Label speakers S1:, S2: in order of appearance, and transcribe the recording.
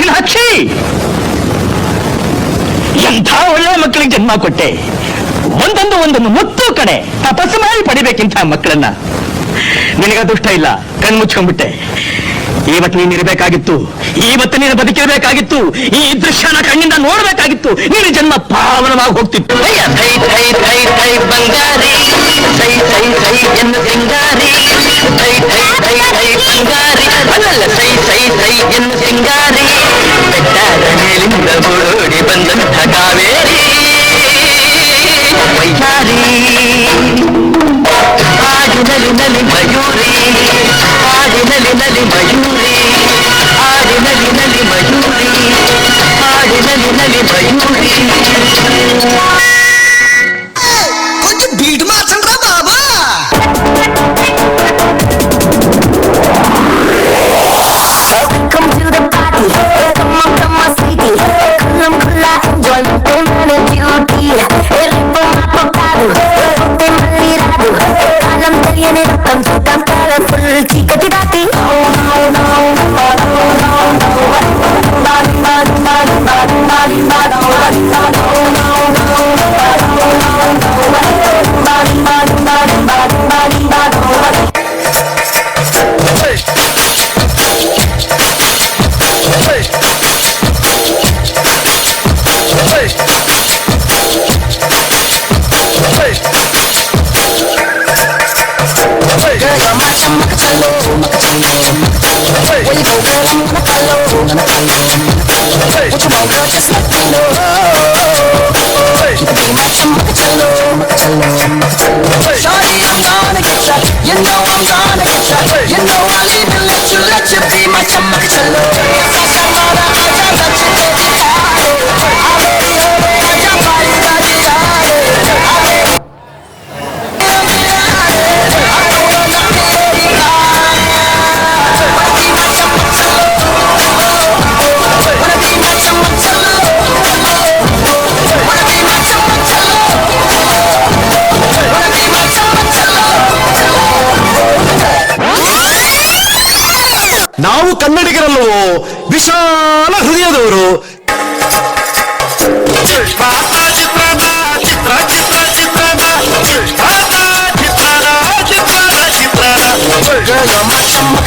S1: ಮೀನಾಕ್ಷಿ, ಎಂಥ ಒಳ್ಳೆ ಮಕ್ಕಳಿಗೆ ಜನ್ಮ ಕೊಟ್ಟೆ. ಒಂದೊಂದು ಮುತ್ತು ಕಡೆ ತಪಸ್ಸು ಮಾಡಿ ಪಡಿಬೇಕಿಂತ ಮಕ್ಕಳನ್ನ. ನಿನಗದುಷ್ಟ ಇಲ್ಲ, ಕಣ್ಮುಚ್ಕೊಂಡ್ಬಿಟ್ಟೆ. ಇವತ್ತು ನೀನು ಇರಬೇಕಾಗಿತ್ತು, ಇವತ್ತು ನೀನು ಬದುಕಿರಬೇಕಾಗಿತ್ತು, ಈ ದೃಶ್ಯನ ಕಣ್ಣಿಂದ ನೋಡ್ಬೇಕಾಗಿತ್ತು. ನಿನ್ನ ಜನ್ಮ ಪಾವನವಾಗಿ ಹೋಗ್ತಿತ್ತು. ಬಂಗಾರಿ ಸೈ ಸೈ ಸೈ ಎನ್ನು ಸಿಂಗಾರಿ, ಸೈ ಸೈ ಸೈ ಸೈ ಬಂಗಾರಿ, ಅಲ್ಲಲ್ಲ ಸೈ ಸೈ ಸೈ ಎನ್ನು ಸಿಂಗಾರಿ, ಬೆಟ್ಟದ ಮೇಲಿಂದ ಓಡೋಡಿ ಬಂದಂಥ ಕಾವೇರಿ ವೈಚಾರಿ, ಹಾಡಿನಲ್ಲಿ ನಲಿ ಮಯೂರಿ, ಹಾಡಿನಲ್ಲಿ ನಲಿ ಮಯೂರಿ, ಹಾಡಿನಲ್ಲಿ ನಲಿ ಮಯೂರಿ, ಹಾಡಿನಲ್ಲಿ ನಲಿ ಮಯೂರಿ.
S2: కొంచెం బీట్ మార్చండి రా బాబా.
S3: Come to the party, come on sweetie, kulla enjoyment and beauty, ritmo mapapadu, te maliradu, kalam teliyane rakam chutam colorful chikati dati.
S4: ನಾವು ಕನ್ನಡಿಗರಲ್ಲವೋ ವಿಶಾಲ ಹೃದಯದವರು.
S3: Girl, you're my chumma,